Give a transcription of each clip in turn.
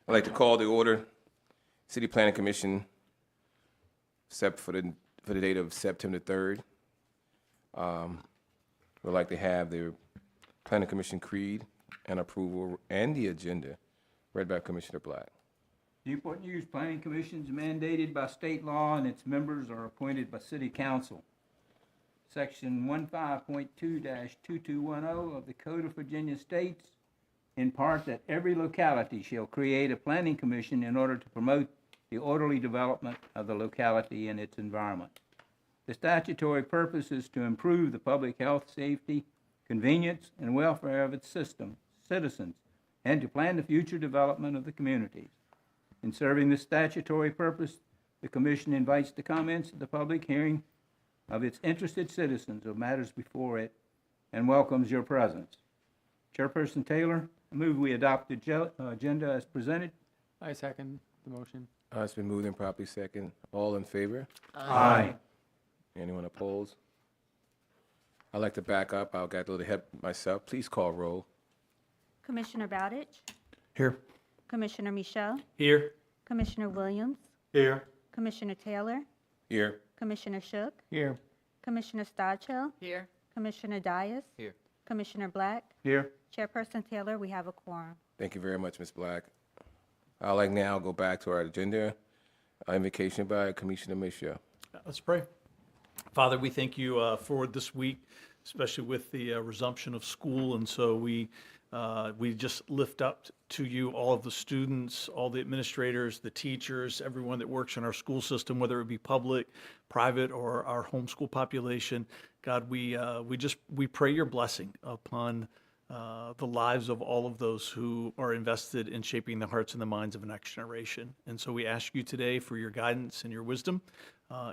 I'd like to call the order, City Planning Commission, set for the date of September 3rd. We'd like to have the Planning Commission creed and approval and the agenda read by Commissioner Black. Newport News Planning Commission is mandated by state law and its members are appointed by City Council. Section 15.2-2210 of the Code of Virginia states, in part, that every locality shall create a planning commission in order to promote the orderly development of the locality and its environment. The statutory purpose is to improve the public health, safety, convenience, and welfare of its citizens, and to plan the future development of the communities. In serving this statutory purpose, the Commission invites the comments of the public hearing of its interested citizens of matters before it and welcomes your presence. Chairperson Taylor, I move we adopt the agenda as presented. I second the motion. It's been moved and properly second. All in favor? Aye. Anyone opposed? I'd like to back up. I'll get a little help myself. Please call roll. Commissioner Bowditch, Here. Commissioner Michelle, Here. Commissioner Williams, Here. Commissioner Taylor, Here. Commissioner Shook, Here. Commissioner Stodchill, Here. Commissioner Dias, Here. Commissioner Black, Here. Chairperson Taylor, we have a quorum. Thank you very much, Ms. Black. I'd like now to go back to our agenda. Invocation by Commissioner Michelle. Let's pray. Father, we thank you for this week, especially with the resumption of school. And so we just lift up to you all of the students, all the administrators, the teachers, everyone that works in our school system, whether it be public, private, or our homeschool population. God, we pray your blessing upon the lives of all of those who are invested in shaping the hearts and the minds of the next generation. And so we ask you today for your guidance and your wisdom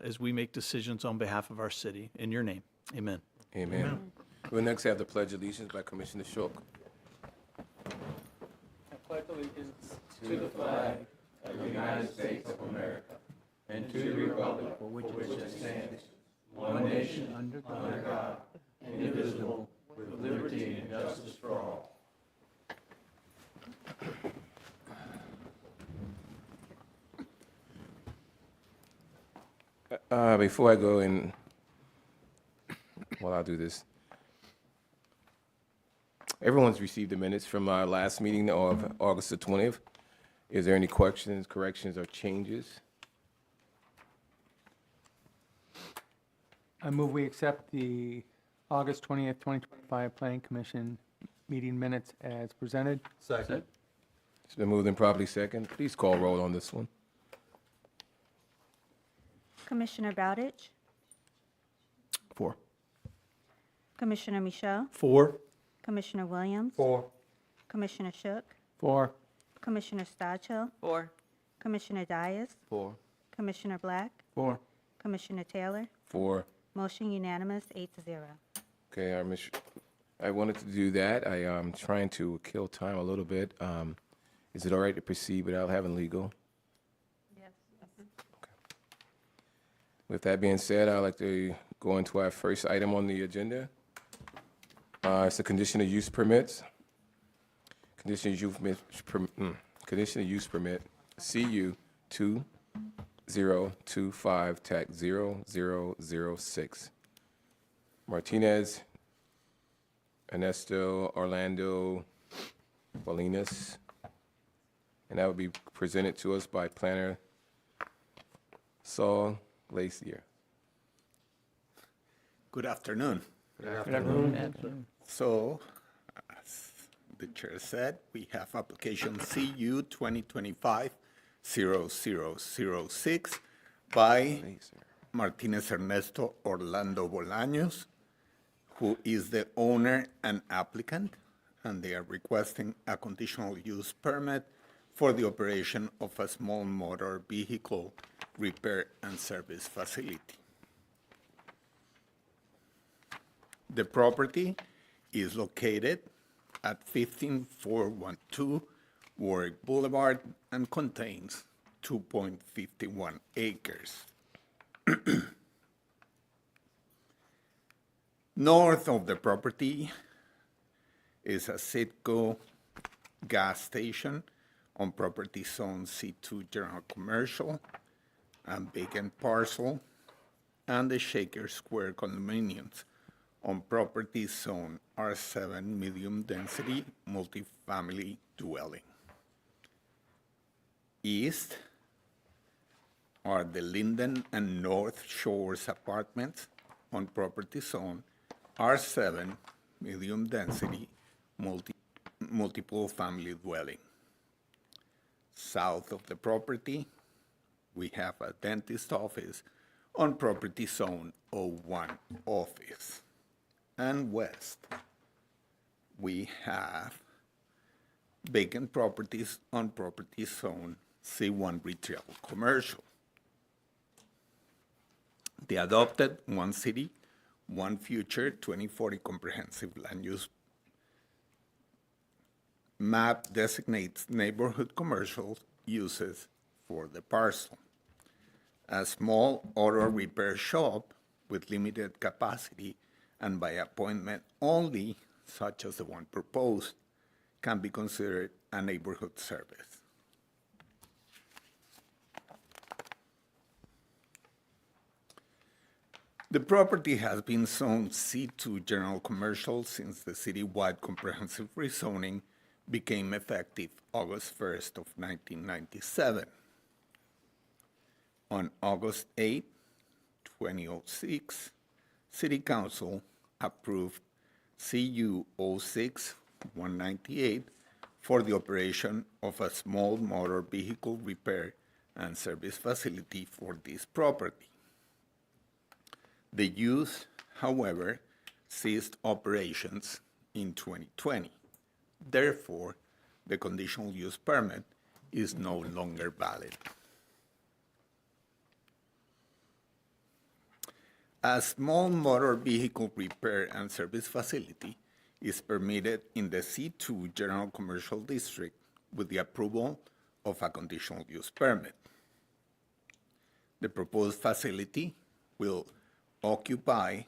as we make decisions on behalf of our city. In your name, amen. Amen. We'll next have the Pledge of Allegiance by Commissioner Shook. I pledge allegiance to the flag of the United States of America and to the republic for which it stands, one nation under God, indivisible, with liberty and justice for all. Before I go in, well, I'll do this. Everyone's received the minutes from our last meeting of August the 20th. Is there any questions, corrections, or changes? I move we accept the August 20th, 2025 Planning Commission meeting minutes as presented. Second. It's been moved and properly second. Please call roll on this one. Commissioner Bowditch, 4. Commissioner Michelle, 4. Commissioner Williams, 4. Commissioner Shook, 4. Commissioner Stodchill, 4. Commissioner Dias, 4. Commissioner Black, 4. Commissioner Taylor. 4. Motion unanimous, 8-0. Okay, I wanted to do that. I am trying to kill time a little bit. Is it all right to proceed without having legal? Yes. With that being said, I'd like to go into our first item on the agenda. It's the conditional use permits. Conditional use permit, CU 2025 TAC 0006. Martinez, Ernesto, Orlando, Bolinas. And that would be presented to us by planner Saul Glacier. Good afternoon. Good afternoon. So, as the chair said, we have application CU 2025-0006 by Martinez Ernesto Orlando Bolaños, who is the owner and applicant, and they are requesting a conditional use permit for the operation of a small motor vehicle repair and service facility. The property is located at 15412 Warwick Boulevard and contains 2.51 acres. North of the property is a Citgo gas station on property zone C2 general commercial and vacant parcel, and the Shaker Square condominiums on property zone R7 medium density multifamily dwelling. East are the Linden and North Shores apartments on property zone R7 medium density multiple family dwelling. South of the property, we have a dentist office on property zone 01 office. And west, we have vacant properties on property zone C1 retail commercial. The adopted One City, One Future 2040 comprehensive land use map designates neighborhood commercial uses for the parcel. A small auto repair shop with limited capacity and by appointment only, such as the one proposed, can be considered a neighborhood service. The property has been zoned C2 general commercial since the citywide comprehensive rezoning became effective August 1st of 1997. On August 8, 2006, City Council approved CU 06-198 for the operation of a small motor vehicle repair and service facility for this property. The use, however, ceased operations in 2020. Therefore, the conditional use permit is no longer valid. A small motor vehicle repair and service facility is permitted in the C2 General Commercial District with the approval of a conditional use permit. The proposed facility will occupy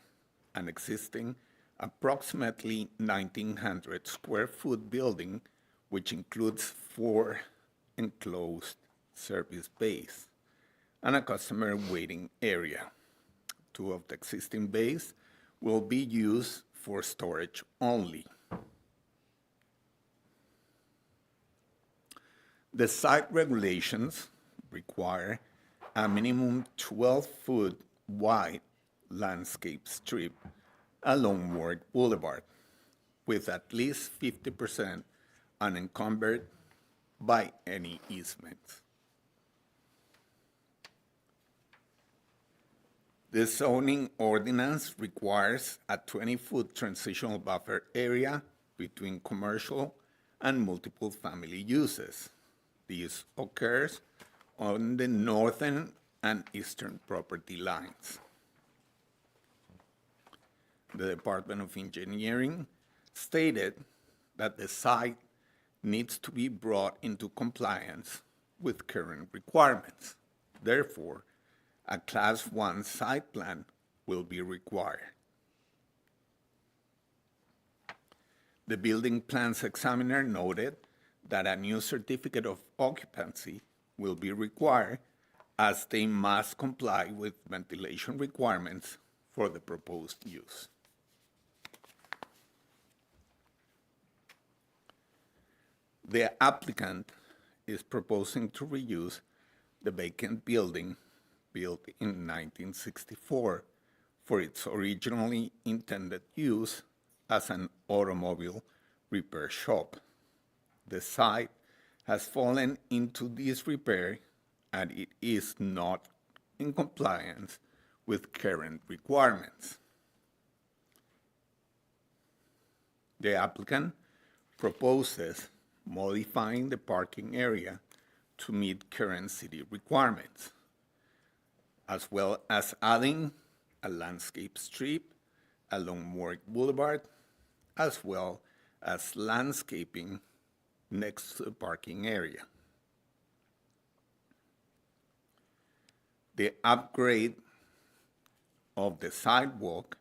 an existing approximately 1,900 square foot building, which includes 4 enclosed service bays and a customer waiting area. 2 of the existing bays will be used for storage only. The site regulations require a minimum 12-foot wide landscape strip along Ward Boulevard, with at least 50% unencumbered by any easements. The zoning ordinance requires a 20-foot transitional buffer area between commercial and multiple family uses. This occurs on the northern and eastern property lines. The Department of Engineering stated that the site needs to be brought into compliance with current requirements. Therefore, a Class 1 site plan will be required. The building plans examiner noted that a new certificate of occupancy will be required as they must comply with ventilation requirements for the proposed use. The applicant is proposing to reuse the vacant building built in 1964 for its originally intended use as an automobile repair shop. The site has fallen into disrepair and it is not in compliance with current requirements. The applicant proposes modifying the parking area to meet current city requirements, as well as adding a landscape strip along Ward Boulevard, as well as landscaping next to the parking area. The upgrade of the sidewalk,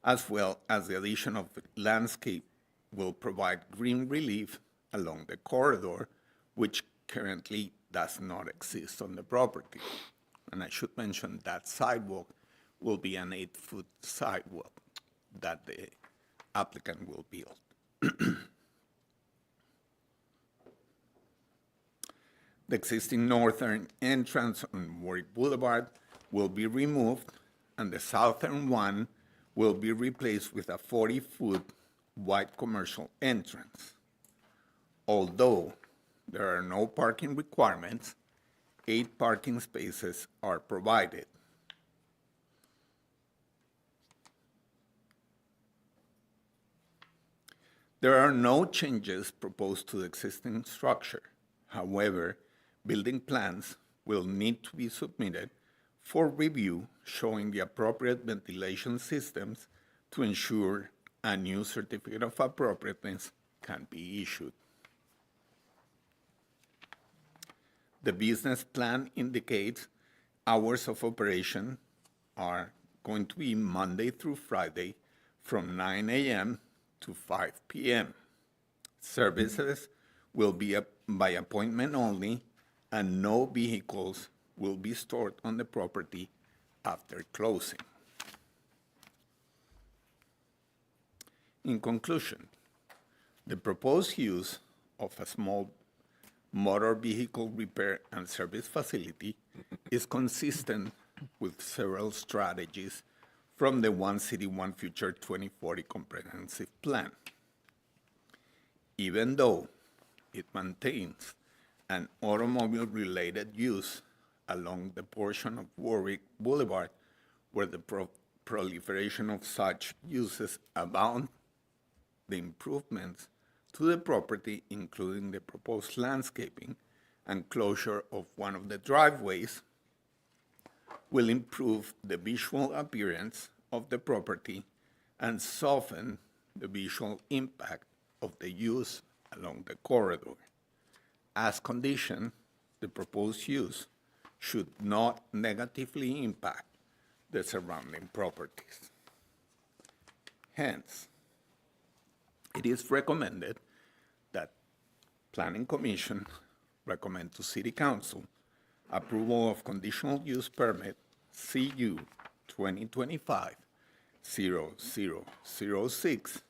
as well as the addition of landscape, will provide green relief along the corridor which currently does not exist on the property. And I should mention that sidewalk will be an 8-foot sidewalk that the applicant will build. The existing northern entrance on Warwick Boulevard will be removed, and the southern one will be replaced with a 40-foot wide commercial entrance. Although there are no parking requirements, 8 parking spaces are provided. There are no changes proposed to the existing structure. However, building plans will need to be submitted for review showing the appropriate ventilation systems to ensure a new certificate of appropriateness can be issued. The business plan indicates hours of operation are going to be Monday through Friday from 9 a.m. to 5 p.m. Services will be by appointment only, and no vehicles will be stored on the property after closing. In conclusion, the proposed use of a small motor vehicle repair and service facility is consistent with several strategies from the One City, One Future 2040 Comprehensive Plan. Even though it maintains an automobile-related use along the portion of Warwick Boulevard where the proliferation of such uses abound, the improvements to the property, including the proposed landscaping and closure of one of the driveways, will improve the visual appearance of the property and soften the visual impact of the use along the corridor. As conditioned, the proposed use should not negatively impact the surrounding properties. Hence, it is recommended that Planning Commission recommend to City Council approval of conditional use permit CU 2025-0006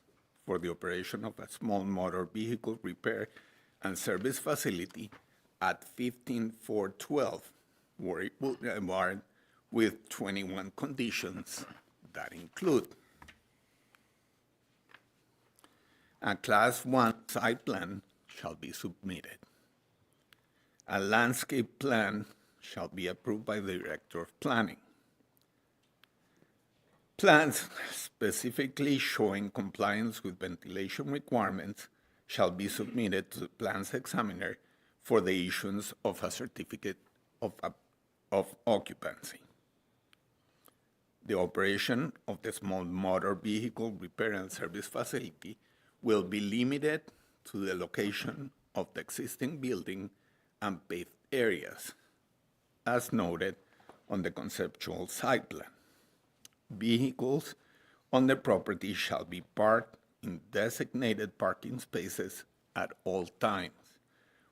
for the operation of a small motor vehicle repair and service facility at 15412 Warwick Boulevard with 21 conditions that include a Class 1 site plan shall be submitted. A landscape plan shall be approved by the Director of Planning. Plans specifically showing compliance with ventilation requirements shall be submitted to the plans examiner for the issuance of a certificate of occupancy. The operation of the small motor vehicle repair and service facility will be limited to the location of the existing building and paved areas, as noted on the conceptual site plan. Vehicles on the property shall be parked in designated parking spaces at all times,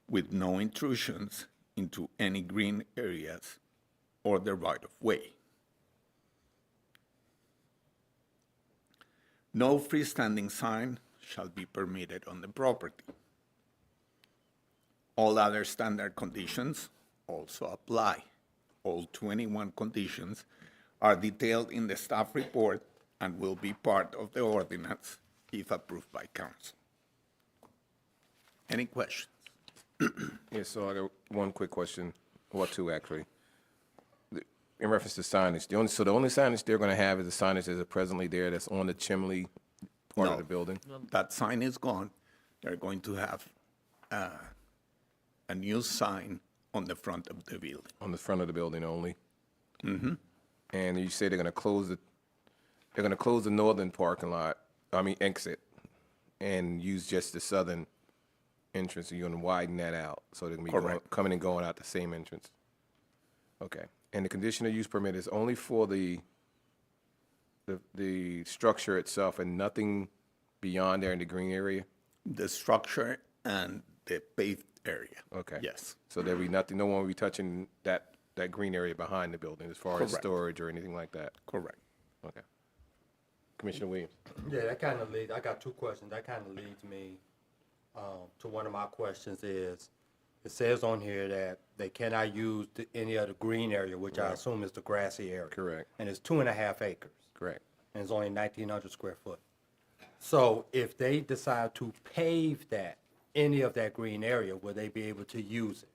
with no intrusions into any green areas or the right-of-way. No freestanding sign shall be permitted on the property. All other standard conditions also apply. All 21 conditions are detailed in the staff report and will be part of the ordinance if approved by council. Any questions? Yeah, so I got one quick question, or two actually. In reference to signage, the only signage they're going to have is the signage that is presently there that's on the chimney part of the building? That sign is gone. They're going to have a new sign on the front of the building. On the front of the building only? Mm-hmm. And you say they're going to close the northern parking lot, exit, and use just the southern entrance. You're going to widen that out, so they're going to be coming and going out the same entrance. Okay. And the conditional use permit is only for the structure itself and nothing beyond there in the green area? The structure and the paved area. Okay. Yes, So there'll be nothing, no one will be touching that green area behind the building as far as Correct. storage or anything like that? correct. Okay. Commissioner Williams? Yeah, that kind of leads, I got two questions. That kind of leads me to one of my questions is, it says on here that they cannot use any of the green area, which I assume is the grassy area. Correct. And it's 2.5 acres, Correct. and it's only 1,900 square foot. So if they decide to pave that, any of that green area, will they be able to use it?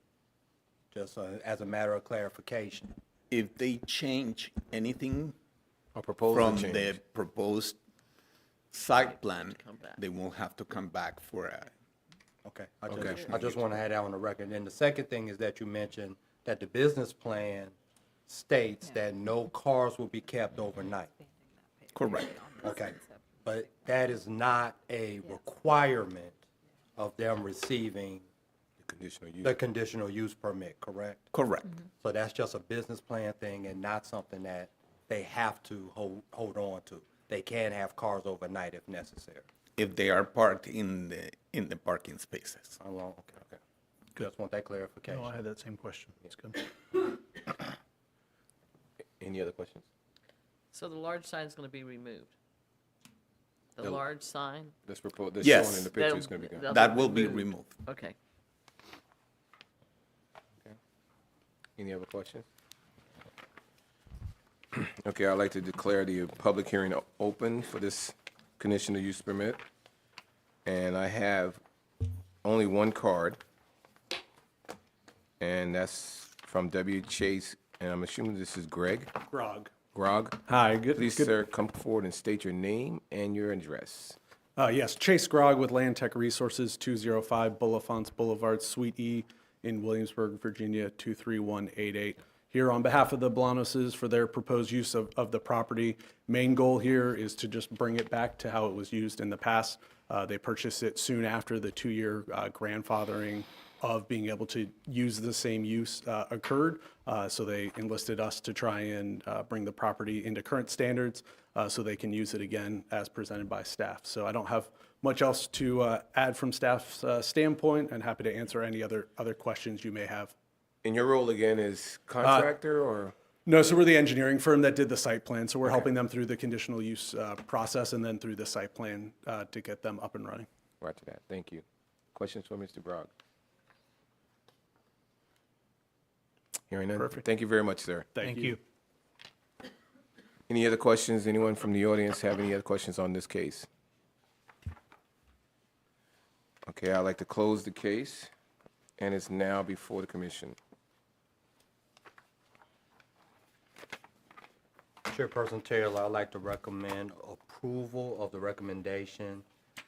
Just as a matter of clarification. If they change anything Or proposal from change? the proposed site plan, they won't have to come back for a, Okay, Okay. I just want to have that on the record. And the second thing is that you mentioned that the business plan states that no cars will be kept overnight. correct. Okay, but that is not a requirement of them receiving Conditional use. the conditional use permit, correct? Correct. So that's just a business plan thing and not something that they have to hold on to. They can have cars overnight if necessary. If they are parked in the parking spaces. Okay. Just want that clarification. No, I had that same question. It's good. Any other questions? So the large sign is going to be removed? The The- large sign? This proposal, this Yes. shown in the picture is going to be gone. That'll That will be removed. Okay. Any other questions? Okay, I'd like to declare the public hearing open for this conditional use permit. And I have only one card. And that's from W. Chase, and I'm assuming this is Greg? Grog? Hi, good. Please, good- sir, come forward and state your name and your address. Yes, Chase Grog with Land Tech Resources, 205 Bullifonts Boulevard, Suite E in Williamsburg, Virginia, 23188. Here on behalf of the Blanos for their proposed use of the property. Main goal here is to just bring it back to how it was used in the past. They purchased it soon after the 2-year grandfathering of being able to use the same use occurred. So they enlisted us to try and bring the property into current standards so they can use it again as presented by staff. So I don't have much else to add from staff's standpoint, and happy to answer any other questions you may have. And your role again is contractor or? No, so we're the engineering firm that did the site plan, so we're helping them through the conditional use process and then through the site plan to get them up and running. Right to that, thank you. Questions for Mr. Brogg? Hearing none. Perfect. Thank you very much, sir. Thank you. Any other questions? Anyone from the audience have any other questions on this case? Okay, I'd like to close the case, and it's now before the commission. Chairperson Taylor, I'd like to recommend approval of the recommendation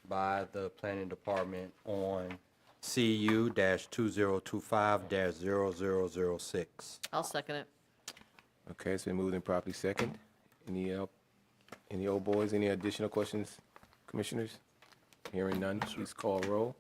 by the planning department on CU-2025-0006. I'll second it. Okay, it's been moved and properly second. Any old boys, any additional questions, commissioners? Hearing none, please call roll.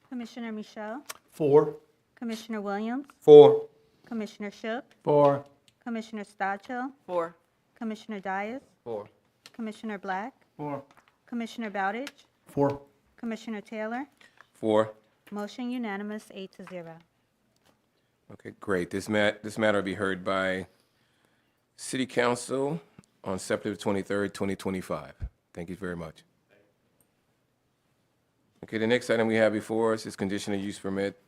Commissioner Michelle, 4. Commissioner Williams, 4. Commissioner Shook, 4. Commissioner Stachel, 4. Commissioner Dias, 4. Commissioner Black, 4. Commissioner Bowditch, 4. Commissioner Taylor. 4. Motion unanimous, 8-0. Okay, great. This matter will be heard by City Council on September 23rd, 2025. Thank you very much. Okay, the next item we have before us is conditional use permit.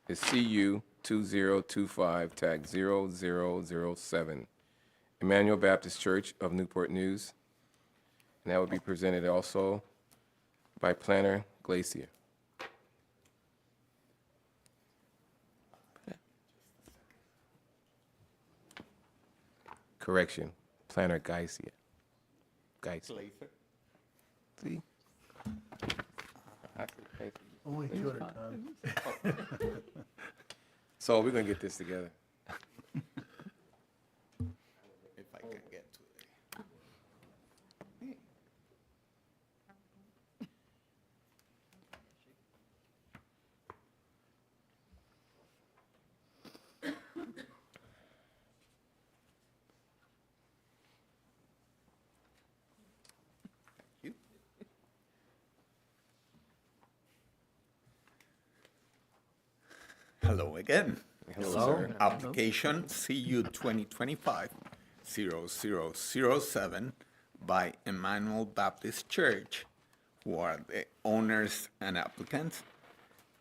It's CU 2025 tag 0007, Emmanuel Baptist Church of Newport News. And that will be presented also by Planner Glacier. Correction, Planner Geisier. Geisier. See? Only 200 times. So we're gonna get this together. If I can get to it. Hello again. Hello. Application CU 2025-0007 by Emmanuel Baptist Church, who are the owners and applicants,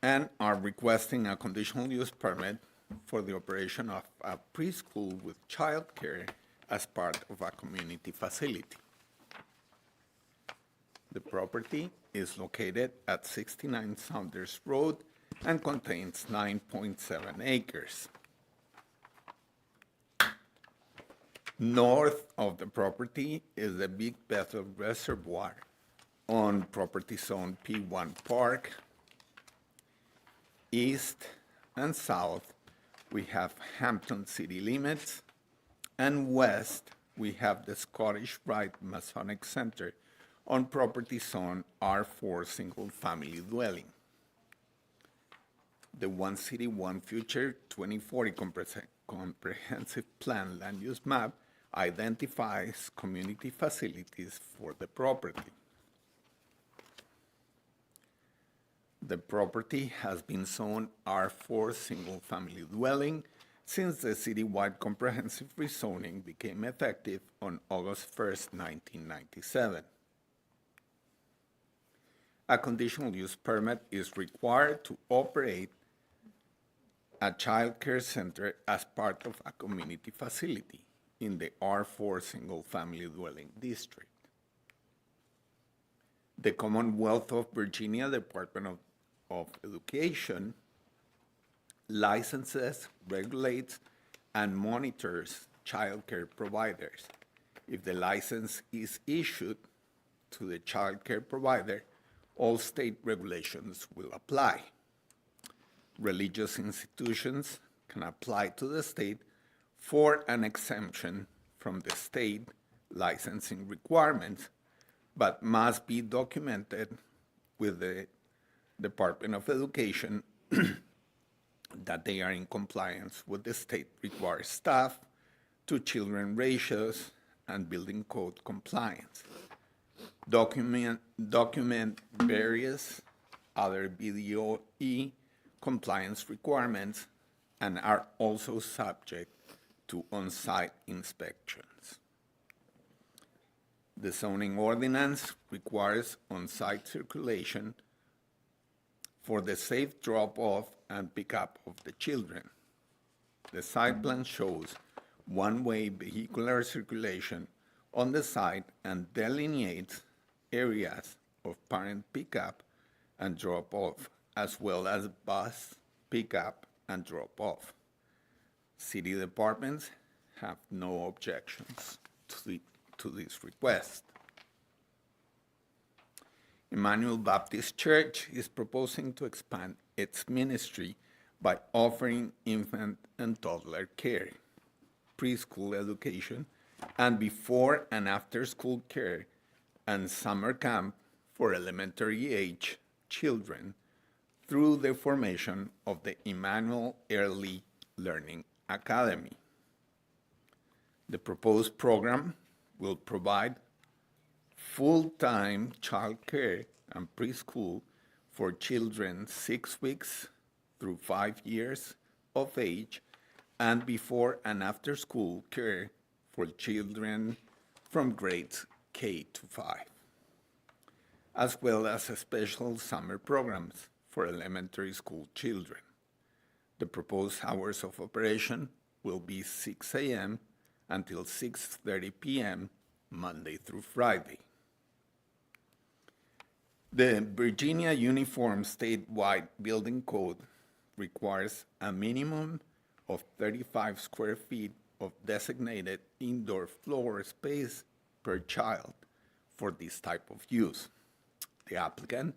and are requesting a conditional use permit for the operation of a preschool with childcare as part of a community facility. The property is located at 69 Saunders Road and contains 9.7 acres. North of the property is the Big Bethel Reservoir on property zone P1 Park. East and south, we have Hampton city limits, and west, we have the Scottish Rite Masonic Center on property zone R4 single family dwelling. The One City, One Future 2040 Comprehensive Plan Land Use Map identifies community facilities for the property. The property has been zoned R4 single family dwelling since the citywide comprehensive rezoning became effective on August 1st, 1997. A conditional use permit is required to operate a child care center as part of a community facility in the R4 single-family dwelling district. The Commonwealth of Virginia Department of Education licenses, regulates, and monitors child care providers. If the license is issued to the child care provider, all state regulations will apply. Religious institutions can apply to the state for an exemption from the state licensing requirements, but must be documented with the Department of Education that they are in compliance with the state required staff to children ratios and building code compliance. Document various other BDOE compliance requirements and are also subject to on-site inspections. The zoning ordinance requires on-site circulation for the safe drop-off and pickup of the children. The site plan shows one-way vehicular circulation on the site and delineates areas of parent pickup and drop-off, as well as bus pickup and drop-off. City departments have no objections to this request. Emmanuel Baptist Church is proposing to expand its ministry by offering infant and toddler care, preschool education, and before and after school care and summer camp for elementary age children through the formation of the Emmanuel Early Learning Academy. The proposed program will provide full-time child care and preschool for children 6 weeks through 5 years of age and before and after school care for children from grades K to 5, as well as special summer programs for elementary school children. The proposed hours of operation will be 6 a.m. until 6:30 p.m. Monday through Friday. The Virginia Uniform Statewide Building Code requires a minimum of 35 square feet of designated indoor floor space per child for this type of use. The applicant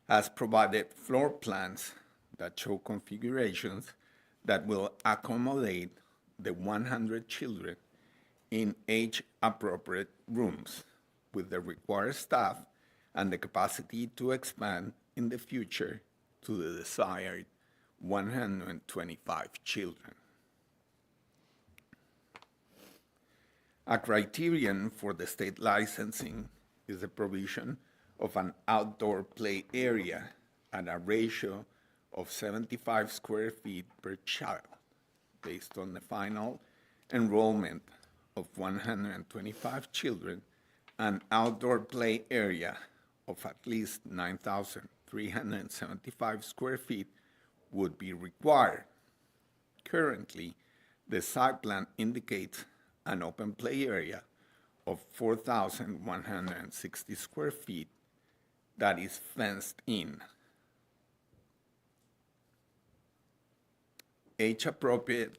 has provided floor plans that show configurations that will accommodate the 100 children in age-appropriate rooms with the required staff and the capacity to expand in the future to the desired 125 children. A criterion for the state licensing is the provision of an outdoor play area at a ratio of 75 square feet per child, based on the final enrollment of 125 children, an outdoor play area of at least 9,375 square feet would be required. Currently, the site plan indicates an open play area of 4,160 square feet that is fenced in. Age-appropriate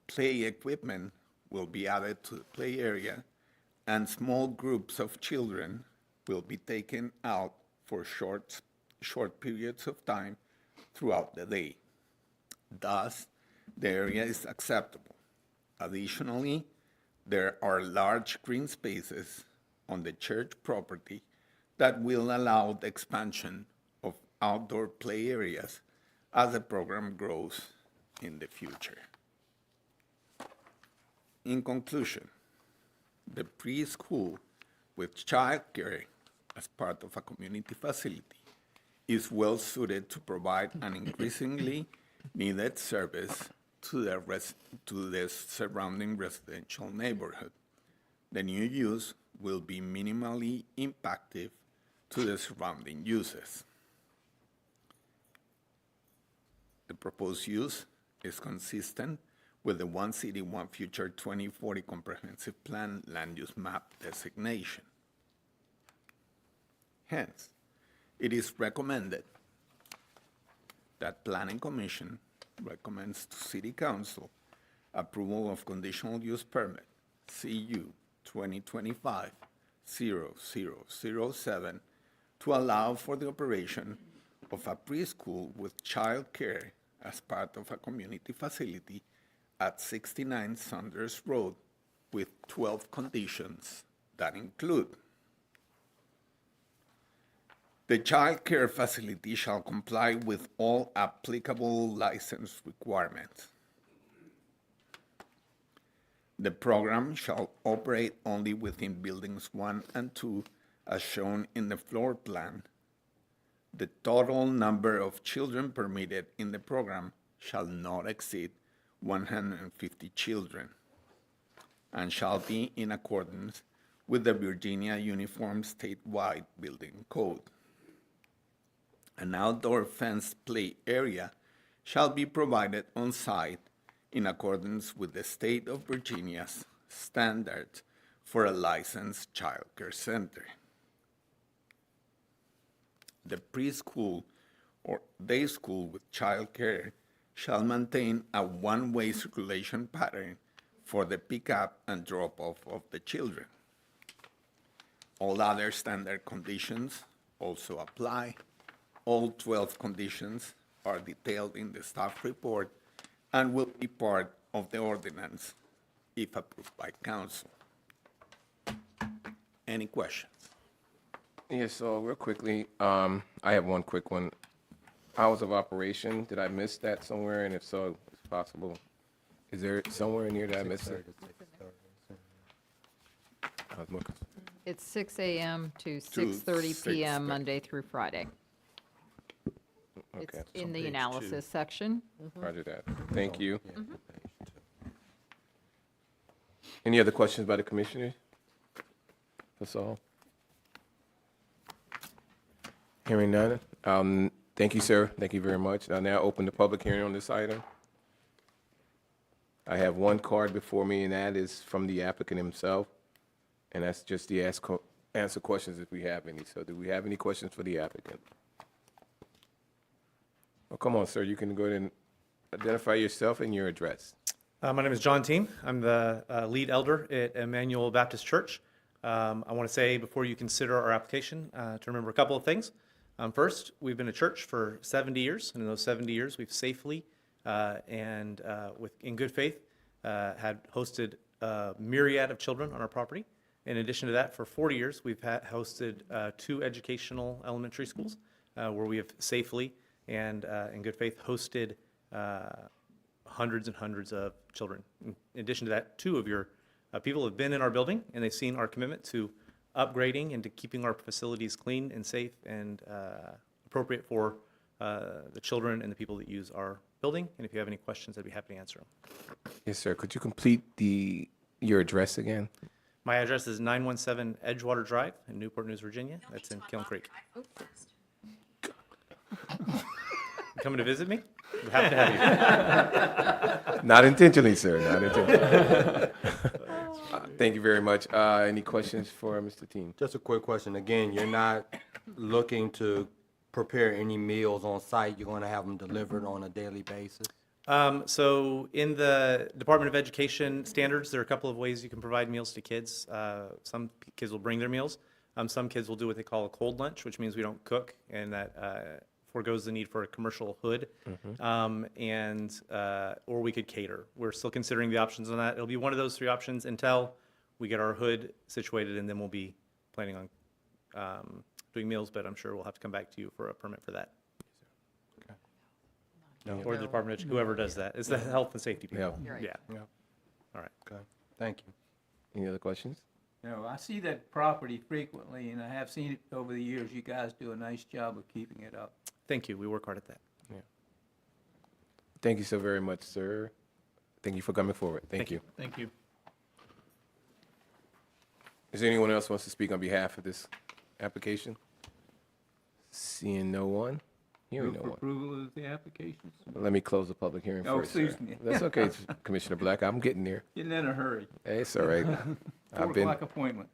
play equipment will be added to the play area, and small groups of children will be taken out for short periods of time throughout the day. Thus, the area is acceptable. Additionally, there are large green spaces on the church property that will allow the expansion of outdoor play areas as the program grows in the future. In conclusion, the preschool with childcare as part of a community facility is well suited to provide an increasingly needed service to the surrounding residential neighborhood. The new use will be minimally impactful to the surrounding uses. The proposed use is consistent with the One City, One Future 2040 Comprehensive Plan land use map designation. Hence, it is recommended that Planning Commission recommends to City Council approval of conditional use permit CU 2025-0007 to allow for the operation of a preschool with child care as part of a community facility at 69 Saunders Road with 12 conditions that include: the child care facility shall comply with all applicable license requirements. The program shall operate only within buildings 1 and 2 as shown in the floor plan. The total number of children permitted in the program shall not exceed 150 children and shall be in accordance with the Virginia Uniform Statewide Building Code. An outdoor fenced play area shall be provided on site in accordance with the state of Virginia's standards for a licensed child care center. The preschool or day school with child care shall maintain a one-way circulation pattern for the pickup and drop-off of the children. All other standard conditions also apply. All 12 conditions are detailed in the staff report and will be part of the ordinance if approved by council. Any questions? Yeah, so real quickly, I have one quick one. Hours of operation, did I miss that somewhere? And if so, it's possible. Is there somewhere in here that I missed it? I was looking. It's 6 a.m. to To 6:30 p.m. 6:30. Monday through Friday. Okay, It's in the analysis section. roger that. Thank you. Any other questions by the commissioners? That's all. Hearing none. Thank you, sir. Thank you very much. I'll now open the public hearing on this item. I have one card before me, and that is from the applicant himself. And that's just the answer questions if we have any. So do we have any questions for the applicant? Oh, come on, sir. You can go ahead and identify yourself and your address. My name is John Team. I'm the lead elder at Emmanuel Baptist Church. I want to say before you consider our application to remember a couple of things. First, we've been a church for 70 years, and in those 70 years, we've safely and in good faith had hosted a myriad of children on our property. In addition to that, for 40 years, we've hosted 2 educational elementary schools where we have safely and in good faith hosted hundreds and hundreds of children. In addition to that, 2 of your people have been in our building, and they've seen our commitment to upgrading and to keeping our facilities clean and safe and appropriate for the children and the people that use our building. And if you have any questions, I'd be happy to answer them. Yes, sir. Could you complete your address again? My address is 917 Edgewater Drive in Newport News, Virginia. That's in Kiln Creek. You coming to visit me? We're happy to have you. Not intentionally, sir. Not intentionally. Thank you very much. Any questions for Mr. Teen? Just a quick question. Again, you're not looking to prepare any meals on site. You're going to have them delivered on a daily basis? So in the Department of Education standards, there are a couple of ways you can provide meals to kids. Some kids will bring their meals. Some kids will do what they call a cold lunch, which means we don't cook, and that foregoes the need for a commercial hood. Or we could cater. We're still considering the options on that. It'll be one of those three options until we get our hood situated, and then we'll be planning on doing meals, but I'm sure we'll have to come back to you for a permit for that. Or the Department of, whoever does that. It's the health and safety people. Yeah. Yeah. Yeah. All right. Okay. Thank you. Any other questions? No, I see that property frequently, and I have seen it over the years. You guys do a nice job of keeping it up. Thank you. We work hard at that. Thank you so very much, sir. Thank you for coming forward. Thank you. Thank you. Is there anyone else who wants to speak on behalf of this application? Seeing no one, hearing Move no for one. approval of the applications. Let me close the public hearing Oh, first, sir. excuse me. That's okay, Commissioner Black. I'm getting there. Getting in a hurry. Hey, it's all right. 4 o'clock appointment.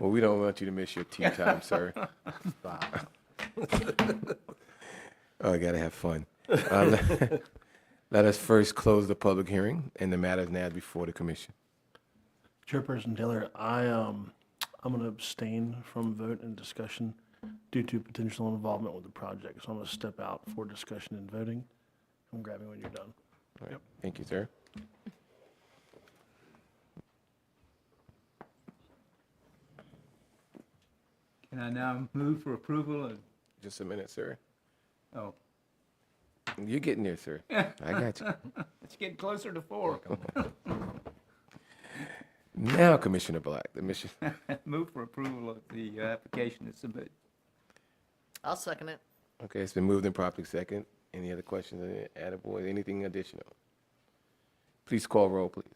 Well, we don't want you to miss your tea time, sir. Oh, I gotta have fun. Let us first close the public hearing, and the matter is now before the commission. Chairperson Taylor, I'm going to abstain from vote and discussion due to potential involvement with the project. So I'm going to step out for discussion and voting. I'm grabbing when you're done. All right. Thank you, sir. Can I now move for approval of, Just a minute, sir. oh, You're getting there, sir. I got you. it's getting closer to 4. Now, Commissioner Black, the mission. Move for approval of the application that's submitted. I'll second it. Okay, it's been moved and properly second. Any other questions, attaboy, anything additional? Please call roll, please.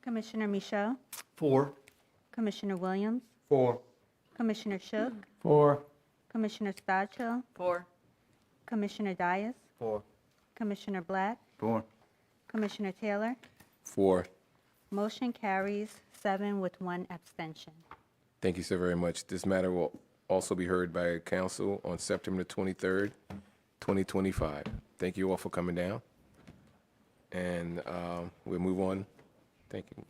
Commissioner Michaud, 4. Commissioner Williams, 4. Commissioner Shook, 4. Commissioner Spatcho, 4. Commissioner Dias, 4. Commissioner Black, 4. Commissioner Taylor. 4. Motion carries 7 with 1 abstention. Thank you so very much. This matter will also be heard by council on September 23rd, 2025. Thank you all for coming down. And we'll move on. Thank you.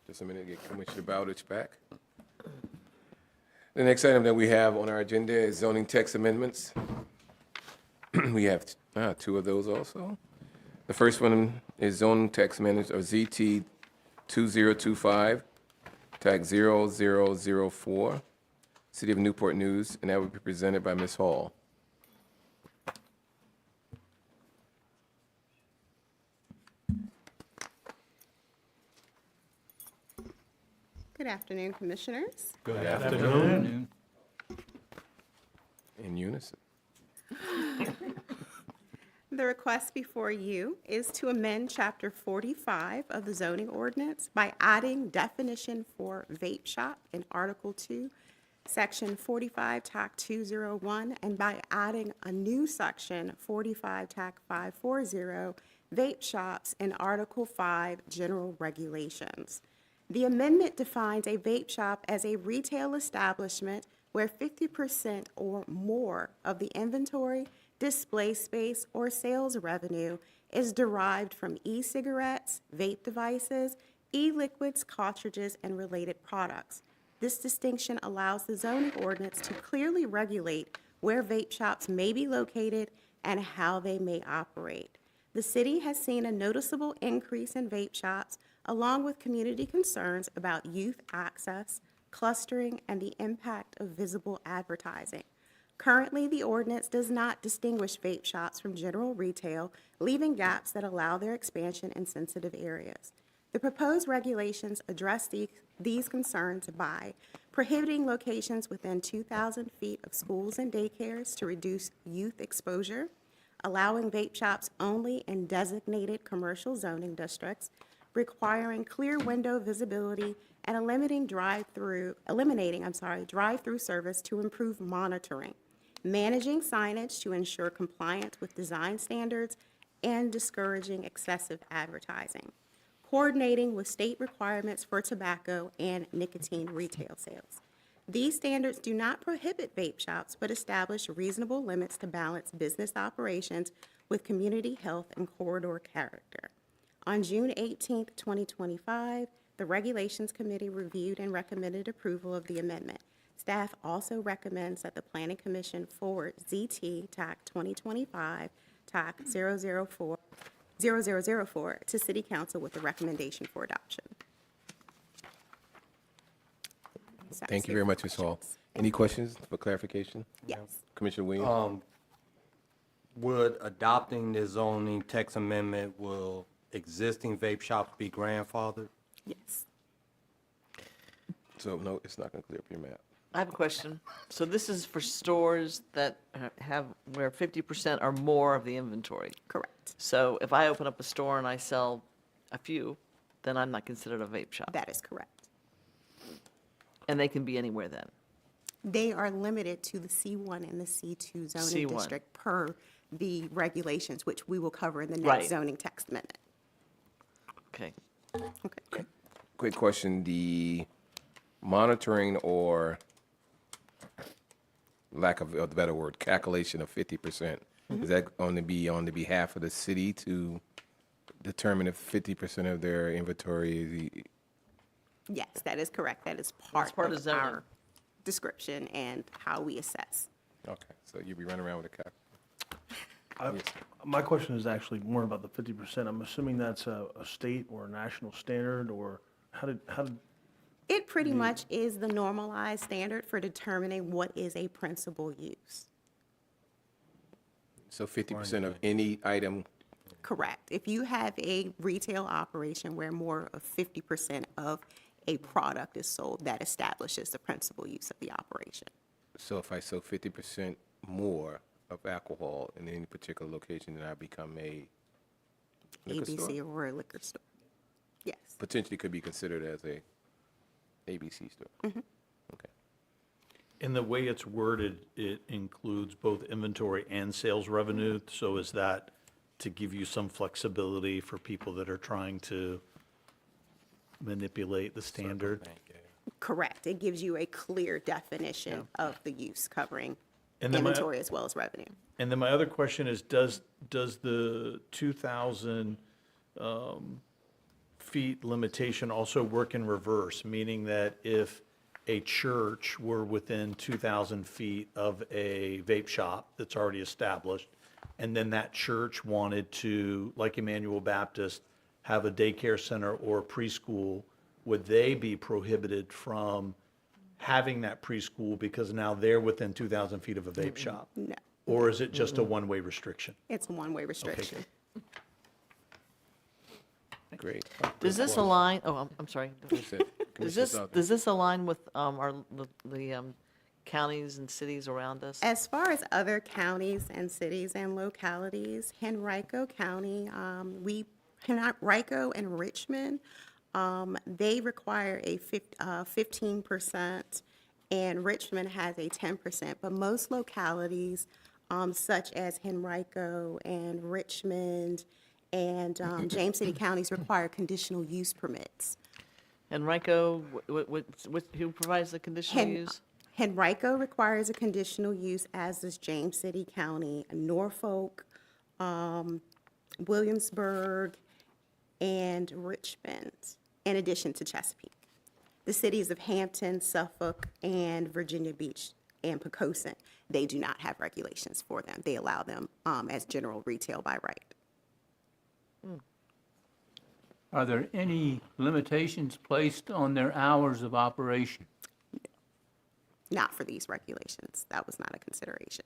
Just a minute to get Commissioner Bowditch back. The next item that we have on our agenda is zoning text amendments. We have 2 of those also. The first one is zoning text amendments, or ZT 2025, tag 0004, City of Newport News, and that will be presented by Ms. Hall. Good afternoon, Commissioners. Good afternoon. Afternoon. In unison. The request before you is to amend Chapter 45 of the zoning ordinance by adding definition for vape shop in Article 2, Section 45, TAC 201, and by adding a new Section 45, TAC 540, vape shops in Article 5, General Regulations. The amendment defines a vape shop as a retail establishment where 50% or more of the inventory, display space, or sales revenue is derived from e-cigarettes, vape devices, e-liquids, cartridges, and related products. This distinction allows the zoning ordinance to clearly regulate where vape shops may be located and how they may operate. The city has seen a noticeable increase in vape shops, along with community concerns about youth access, clustering, and the impact of visible advertising. Currently, the ordinance does not distinguish vape shops from general retail, leaving gaps that allow their expansion in sensitive areas. The proposed regulations address these concerns by prohibiting locations within 2,000 feet of schools and daycares to reduce youth exposure, allowing vape shops only in designated commercial zoning districts, requiring clear window visibility, and eliminating drive-through service to improve monitoring, managing signage to ensure compliance with design standards, and discouraging excessive advertising, coordinating with state requirements for tobacco and nicotine retail sales. These standards do not prohibit vape shops, but establish reasonable limits to balance business operations with community health and corridor character. On June 18, 2025, the Regulations Committee reviewed and recommended approval of the amendment. Staff also recommends that the Planning Commission forward ZT TAC 2025 TAC 004 to City Council with a recommendation for adoption. Thank you very much, Ms. Hall. Any questions for clarification? Yes. Commissioner Williams? Would adopting the zoning text amendment, will existing vape shops be grandfathered? Yes. So, no, it's not going to clear up your map. I have a question. So this is for stores that have, where 50% or more of the inventory. Correct. So if I open up a store and I sell a few, then I'm not considered a vape shop. That is correct. And they can be anywhere then. They are limited to the C1 and the C2 zoning C1. district per the regulations, which we will cover in the Right. next zoning text amendment. Okay. Okay. Quick question, the monitoring or lack of a better word, calculation of 50%, is that going to be on the behalf of the city to determine if 50% of their inventory is Yes, that is correct. That is part part of of zoning. our description and how we assess. okay, so you'll be running around with a calculator. My question is actually more about the 50%. I'm assuming that's a state or a national standard, or how did, It pretty much is the normalized standard for determining what is a principal use. So 50% of any item, Correct. If you have a retail operation where more of 50% of a product is sold, that establishes the principal use of the operation. so if I sell 50% more of alcohol in any particular location, then I become a liquor store? ABC or a liquor store. Yes. Potentially could be considered as a ABC store. Okay. In the way it's worded, it includes both inventory and sales revenue. So is that to give you some flexibility for people that are trying to manipulate the standard? Correct. It gives you a clear definition of the use covering And then my- inventory as well as revenue. And then my other question is, does the 2,000 feet limitation also work in reverse? Meaning that if a church were within 2,000 feet of a vape shop that's already established, and then that church wanted to, like Emmanuel Baptist, have a daycare center or a preschool, would they be prohibited from having that preschool because now they're within 2,000 feet of a vape shop? No, Or is it just a one-way restriction? it's a one-way restriction. Great. Does this align, I'm sorry. That's it. Does this align with the counties and cities around us? As far as other counties and cities and localities, Henrico County, Henrico and Richmond, they require a 15%, and Richmond has a 10%. But most localities, such as Henrico and Richmond and James City counties, require conditional use permits. Henrico, who provides the conditional use? Henrico requires a conditional use, as does James City County, Norfolk, Williamsburg, and Richmond, in addition to Chesapeake. The cities of Hampton, Suffolk, and Virginia Beach and Poquoson, they do not have regulations for them. They allow them as general retail by right. Are there any limitations placed on their hours of operation? Not for these regulations. That was not a consideration.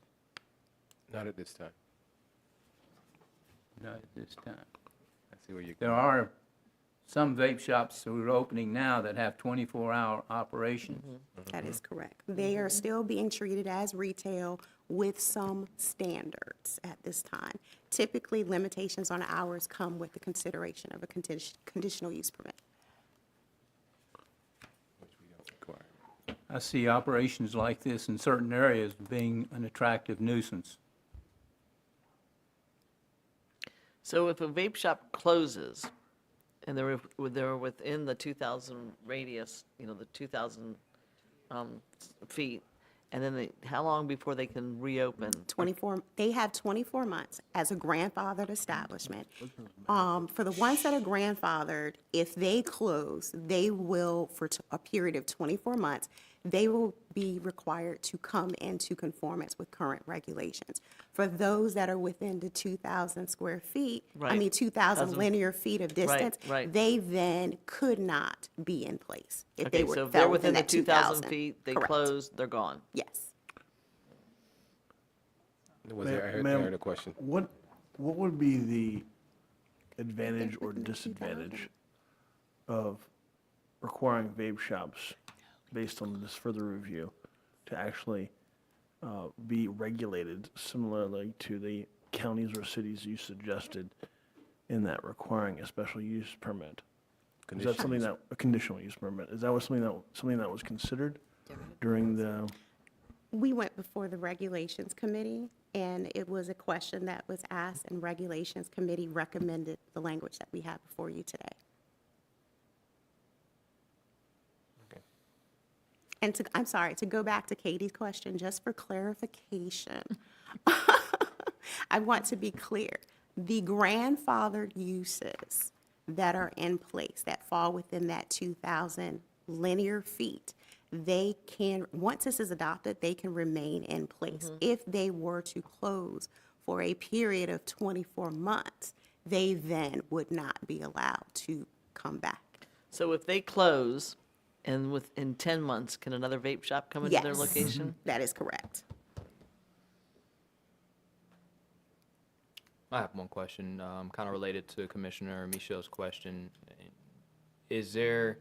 Not at this time. Not at this time. I see where you're There are some vape shops that are opening now that have 24-hour operation. That is correct. They are still being treated as retail with some standards at this time. Typically, limitations on hours come with the consideration of a conditional use permit. I see operations like this in certain areas being an attractive nuisance. So if a vape shop closes and they're within the 2,000 radius, the 2,000 feet, and then how long before they can reopen? They have 24 months as a grandfathered establishment. For the ones that are grandfathered, if they close, they will, for a period of 24 months, they will be required to come into conformance with current regulations. For those that are within the 2,000 square feet, Right. 2,000 linear feet of distance, right. they then could not be in place if they Okay, were, so if they're fell within the that 2,000 feet, they Correct. close, they're gone. Yes. Was there, I Ma'am, heard a question. What would be the advantage or disadvantage of requiring vape shops, based on this further review, to actually be regulated similarly to the counties or cities you suggested in that requiring a special use permit? Is that something that, a conditional use permit, is that something that was considered during the? We went before the Regulations Committee, and it was a question that was asked, and Regulations Committee recommended the language that we have before you today. And to go back to Katie's question, just for clarification, I want to be clear. The grandfathered uses that are in place that fall within that 2,000 linear feet, they can, once this is adopted, they can remain in place. If they were to close for a period of 24 months, they then would not be allowed to come back. So if they close, and within 10 months, can another vape shop come into their Yes. location? That is correct. I have one question, kind of related to Commissioner Michel's question. Is there,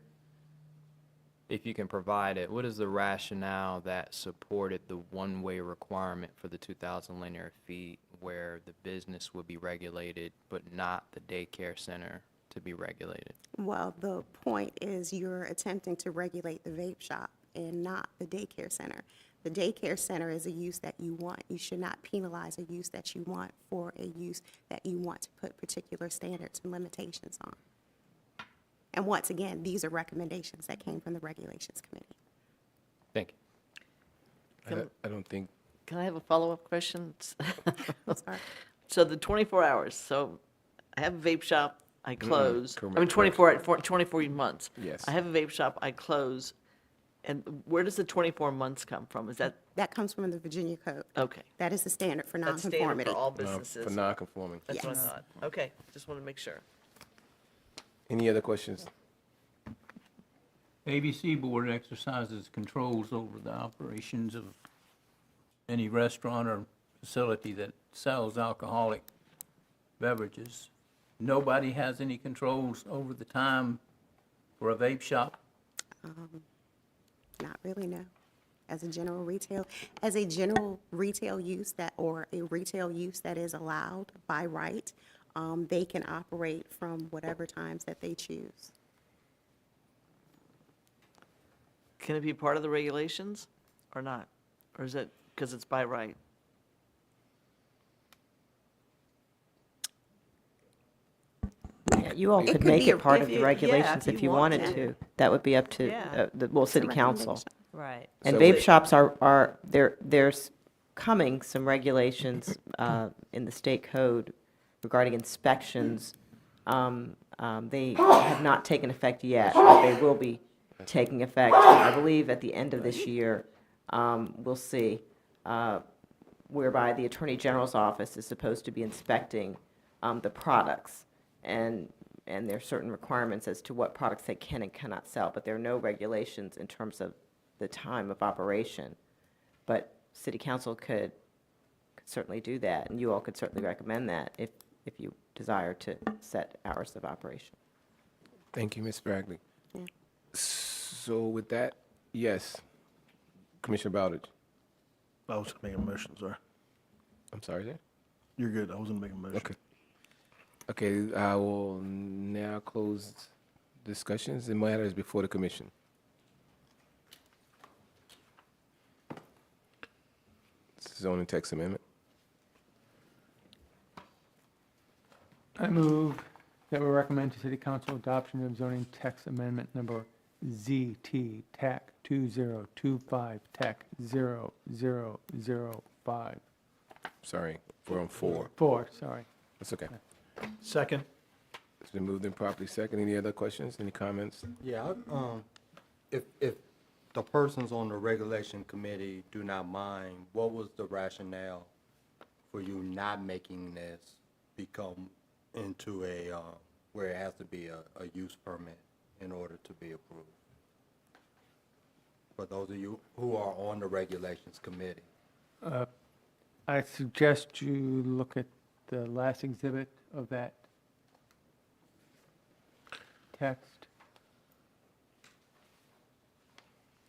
if you can provide it, what is the rationale that supported the one-way requirement for the 2,000 linear feet where the business would be regulated but not the daycare center to be regulated? Well, the point is you're attempting to regulate the vape shop and not the daycare center. The daycare center is a use that you want. You should not penalize a use that you want for a use that you want to put particular standards and limitations on. And once again, these are recommendations that came from the Regulations Committee. Thank you. I don't think, Can I have a follow-up question? Sorry. So the 24 hours, so I have a vape shop, I close. I mean, correct. 24 months. Yes. I have a vape shop, I close. And where does the 24 months come from? Is that, That comes from the Virginia Code. okay. That is the standard for That's standard nonconformity. for all for businesses. non-conforming. That's what I Yes. thought. Okay, just want to make sure. Any other questions? ABC Board exercises controls over the operations of any restaurant or facility that sells alcoholic beverages. Nobody has any controls over the time for a vape shop? Not really, no. As a general retail use that, or a retail use that is allowed by right, they can operate from whatever times that they choose. Can it be part of the regulations or not? Or is it because it's by right? Yeah, you all It could could make be it part of if the you- yeah, regulations if if you you want wanted to. to. That would be up to Yeah. the It's a City Council. recommendation. Right. And So vape it- shops there's coming some regulations in the state code regarding inspections. They have not taken effect yet, but they will be taking effect, I believe, at the end of this year. We'll see, whereby the Attorney General's office is supposed to be inspecting the products. And there are certain requirements as to what products they can and cannot sell, but there are no regulations in terms of the time of operation. But City Council could certainly do that, and you all could certainly recommend that if you desire to set hours of operation. Thank you, Ms. Spragley. So with that, yes. Commissioner Bowditch. I was making a motion, sorry. I'm sorry, sir. You're good. I wasn't making a motion. Okay. Okay, I will now close discussions and matters before the commission. Zoning text amendment. I move that we recommend to City Council adoption of zoning text amendment number ZT TAC 2025 TAC 0005. Sorry, we're on 4. 4, sorry. That's okay. Second. It's been moved and properly second. Any other questions, any comments? Yeah, if the persons on the regulation committee do not mind, what was the rationale for you not making this become into a, where it has to be a use permit in order to be approved? For those of you who are on the regulations committee. I suggest you look at the last exhibit of that text,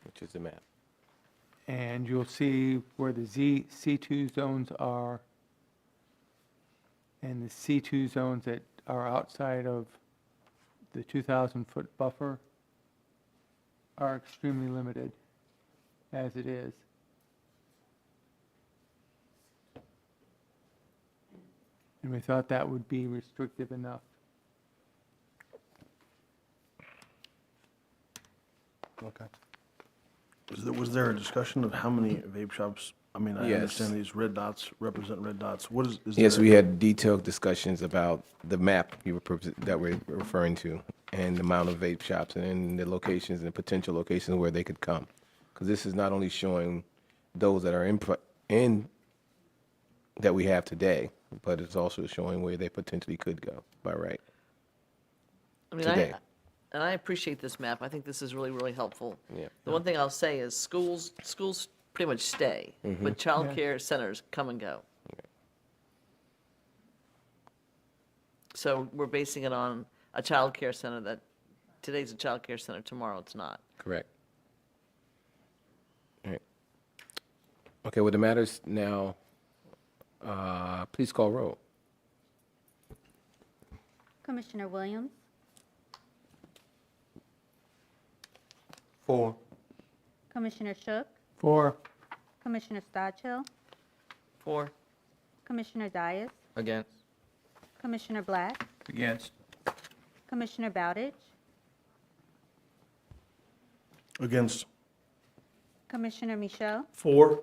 Which is the map. and you'll see where the C2 zones are, and the C2 zones that are outside of the 2,000-foot buffer are extremely limited as it is. And we thought that would be restrictive enough. Okay. Was there a discussion of how many vape shops? I mean, I Yes. understand these red dots represent red dots. What is Yes, there- we had detailed discussions about the map that we're referring to and the amount of vape shops and the locations and potential locations where they could come. Because this is not only showing those that are in that we have today, but it's also showing where they potentially could go by right. I mean, Today. and I appreciate this map. I think this is really, really helpful. Yeah. The one thing I'll say is schools pretty much stay, but childcare centers come and go. So we're basing it on a childcare center that, today's a childcare center, tomorrow it's not. Correct. All right. Okay, well, the matters now, please call roll. Commissioner Williams, 4. Commissioner Shook, 4. Commissioner Stodchill, 4. Commissioner Dias, Against. Commissioner Black, Against. Commissioner Bowditch, Against. Commissioner Michelle, 4.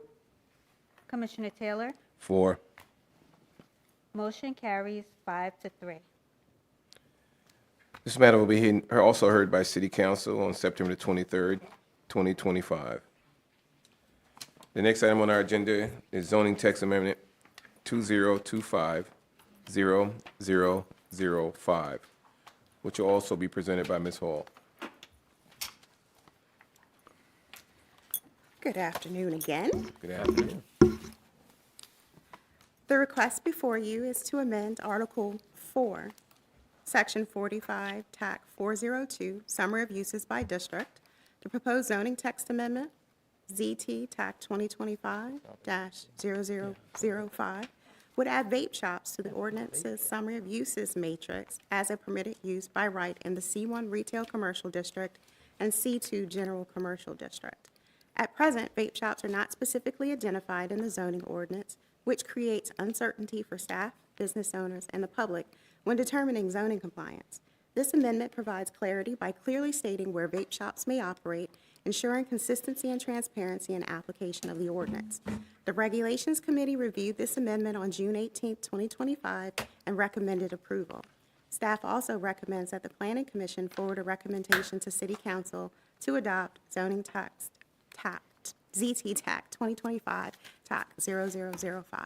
Commissioner Taylor. 4. Motion carries 5-3. This matter will be also heard by City Council on September 23rd, 2025. The next item on our agenda is zoning text amendment 2025-0005, which will also be presented by Ms. Hall. Good afternoon again. Good afternoon. The request before you is to amend Article 4, Section 45, TAC 402, Summary of Uses by District. The proposed zoning text amendment, ZT TAC 2025-0005, would add vape shops to the ordinance's Summary of Uses matrix as a permitted use by right in the C1 Retail Commercial District and C2 General Commercial District. At present, vape shops are not specifically identified in the zoning ordinance, which creates uncertainty for staff, business owners, and the public when determining zoning compliance. This amendment provides clarity by clearly stating where vape shops may operate, ensuring consistency and transparency in application of the ordinance. The Regulations Committee reviewed this amendment on June 18, 2025, and recommended approval. Staff also recommends that the Planning Commission forward a recommendation to City Council to adopt zoning text ZT TAC 2025 TAC 0005.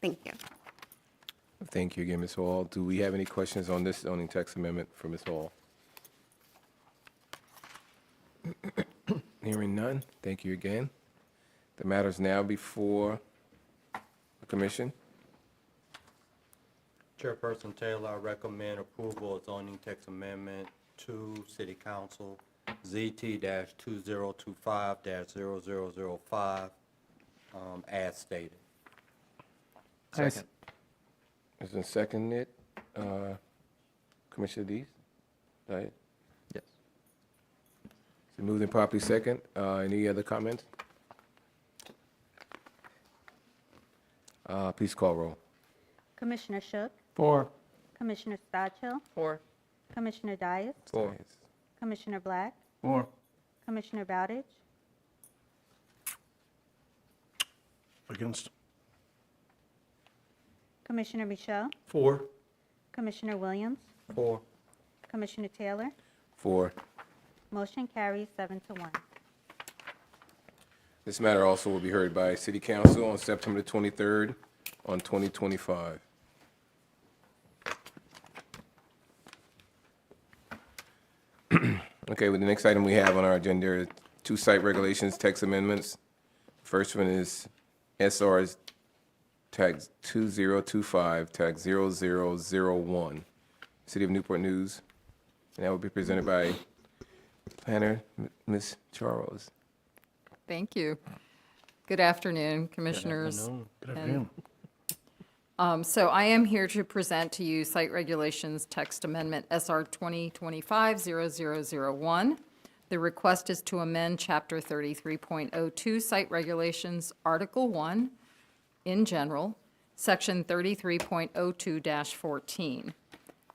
Thank you. Thank you again, Ms. Hall. Do we have any questions on this zoning text amendment for Ms. Hall? Hearing none, thank you again. The matter is now before the commission. Chairperson Taylor, I recommend approval of zoning text amendment to City Council, ZT-2025-0005, as stated. Second. It's been seconded. Commissioner Dees? Right? Yes. So moved and properly second. Any other comments? Please call roll. Commissioner Shook, 4. Commissioner Stodshill, 4. Commissioner Dias, Four. Commissioner Black, 4. Commissioner Bowditch, Against? Commissioner Michaud, 4. Commissioner Williams, 4. Commissioner Taylor. 4. Motion carries 7-1. This matter also will be heard by City Council on September 23rd on 2025. Okay, well, the next item we have on our agenda is 2 site regulations text amendments. First one is SR's tag 2025, tag 0001, City of Newport News. And that will be presented by Planner Ms. Charles. Thank you. Good afternoon, Commissioners. Good afternoon. So I am here to present to you Site Regulations Text Amendment SR 2025-0001. The request is to amend Chapter 33.02 Site Regulations, Article 1, in general, Section 33.02-14.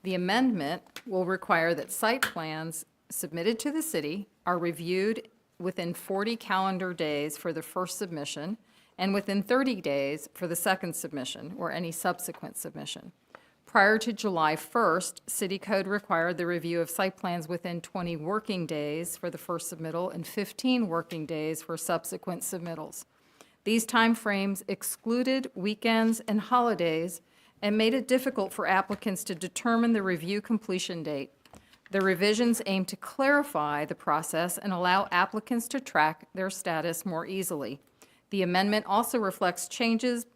The amendment will require that site plans submitted to the city are reviewed within 40 calendar days for the first submission and within 30 days for the second submission or any subsequent submission. Prior to July 1st, City Code required the review of site plans within 20 working days for the first submittal and 15 working days for subsequent submittals. These timeframes excluded weekends and holidays and made it difficult for applicants to determine the review completion date. The revisions aim to clarify the process and allow applicants to track their status more easily. The amendment also reflects changes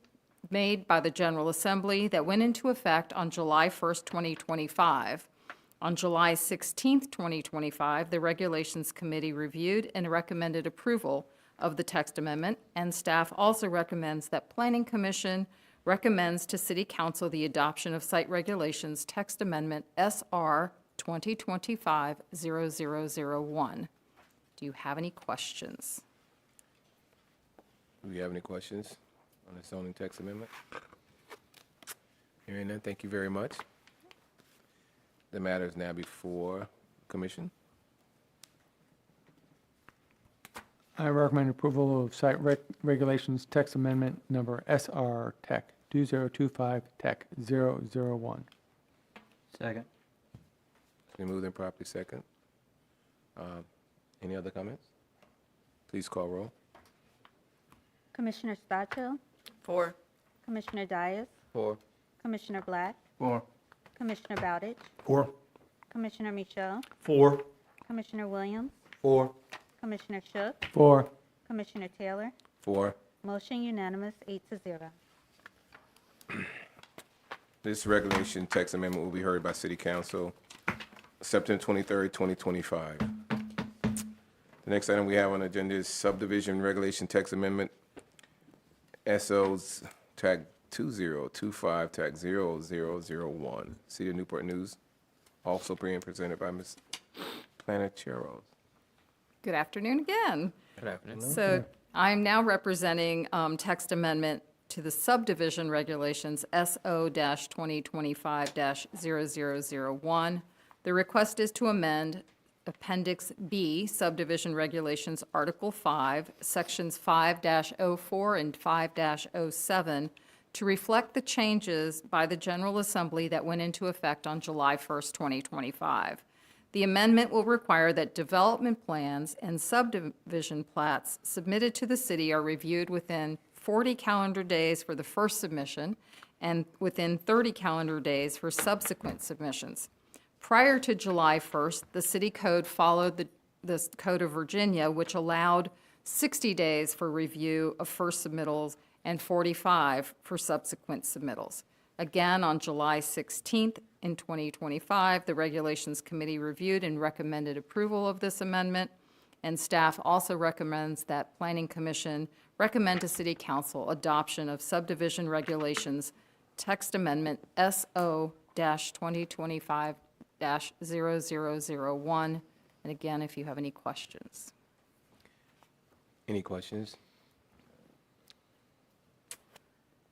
made by the General Assembly that went into effect on July 1st, 2025. On July 16th, 2025, the Regulations Committee reviewed and recommended approval of the text amendment, and staff also recommends that Planning Commission recommends to City Council the adoption of Site Regulations Text Amendment SR 2025-0001. Do you have any questions? Do we have any questions on the zoning text amendment? Hearing none, thank you very much. The matter is now before Commission. I recommend approval of Site Regulations Text Amendment Number SR Tech 2025 Tech 001. Second. It's been moved and properly second. Any other comments? Please call roll. Commissioner Stodshill, 4. Commissioner Dias, 4. Commissioner Black, 4. Commissioner Bowditch, 4. Commissioner Michaud, 4. Commissioner Williams, 4. Commissioner Shook, 4. Commissioner Taylor. 4. Motion unanimous, 8-0. This regulation text amendment will be heard by City Council September 23rd, 2025. The next item we have on the agenda is subdivision regulation text amendment SO's tag 2025 tag 0001. City of Newport News, also being presented by Ms. Planner Charles. Good afternoon again. Good afternoon. So I'm now representing text amendment to the subdivision regulations SO-2025-0001. The request is to amend Appendix B subdivision regulations, Article 5, Sections 5-04 and 5-07 to reflect the changes by the General Assembly that went into effect on July 1st, 2025. The amendment will require that development plans and subdivision plats submitted to the city are reviewed within 40 calendar days for the first submission and within 30 calendar days for subsequent submissions. Prior to July 1st, the city code followed the Code of Virginia, which allowed 60 days for review of first submittals and 45 for subsequent submittals. Again, on July 16th in 2025, the Regulations Committee reviewed and recommended approval of this amendment, and staff also recommends that Planning Commission recommend to City Council adoption of subdivision regulations text amendment SO-2025-0001. And again, if you have any questions. Any questions?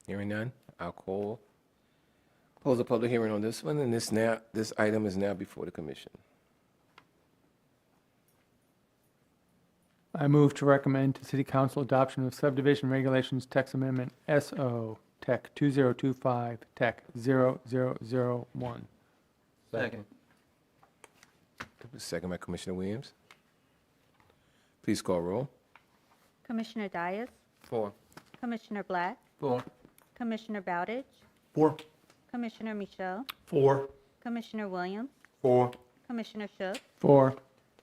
Hearing none, I'll close the public hearing on this one, and this item is now before the commission. I move to recommend to City Council adoption of subdivision regulations text amendment SO Tech 2025 Tech 0001. Second. Second by Commissioner Williams. Please call roll. Commissioner Dias, 4. Commissioner Black, 4. Commissioner Bowditch, 4. Commissioner Michelle, 4. Commissioner Williams, 4. Commissioner Shook, 4.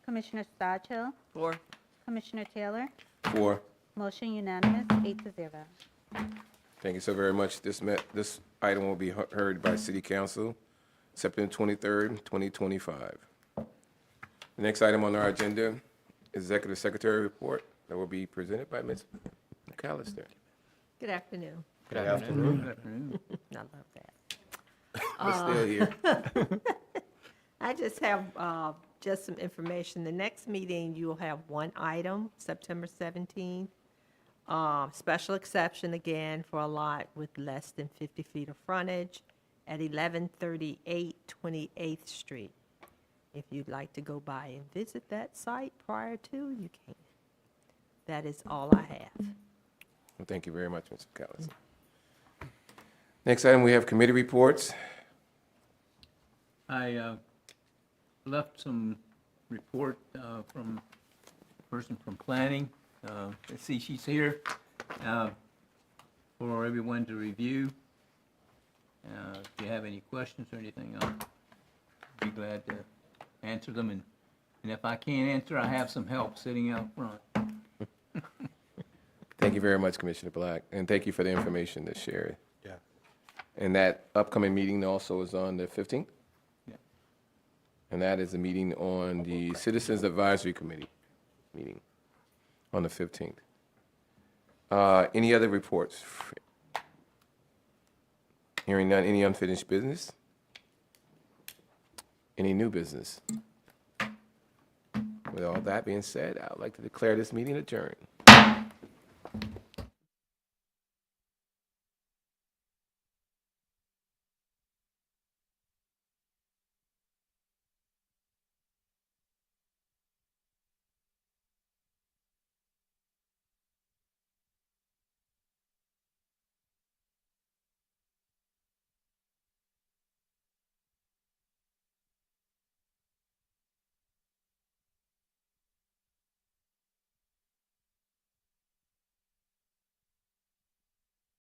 Commissioner Stodchill, 4. Commissioner Taylor. 4. Motion unanimous, 8-0. Thank you so very much. This item will be heard by City Council September 23rd, 2025. The next item on our agenda is Executive Secretary report that will be presented by Ms. McAllister. Good afternoon. Good afternoon. Good afternoon. I love that. We're still here. I just have just some information. The next meeting, you'll have one item, September 17th. Special exception again for a lot with less than 50 feet of frontage at 1138 28th Street. If you'd like to go by and visit that site prior to, you can. That is all I have. Well, thank you very much, Ms. McAllister. Next item, we have committee reports. I left some report from a person from planning. Let's see, she's here for everyone to review. If you have any questions or anything, I'll be glad to answer them. And if I can't answer, I have some help sitting out front. Thank you very much, Commissioner Black, and thank you for the information that's shared. Yeah. And that upcoming meeting also is on the 15th? Yeah. And that is a meeting on the Citizens Advisory Committee meeting on the 15th. Any other reports? Hearing none, any unfinished business? Any new business? With all that being said, I would like to declare this meeting adjourned.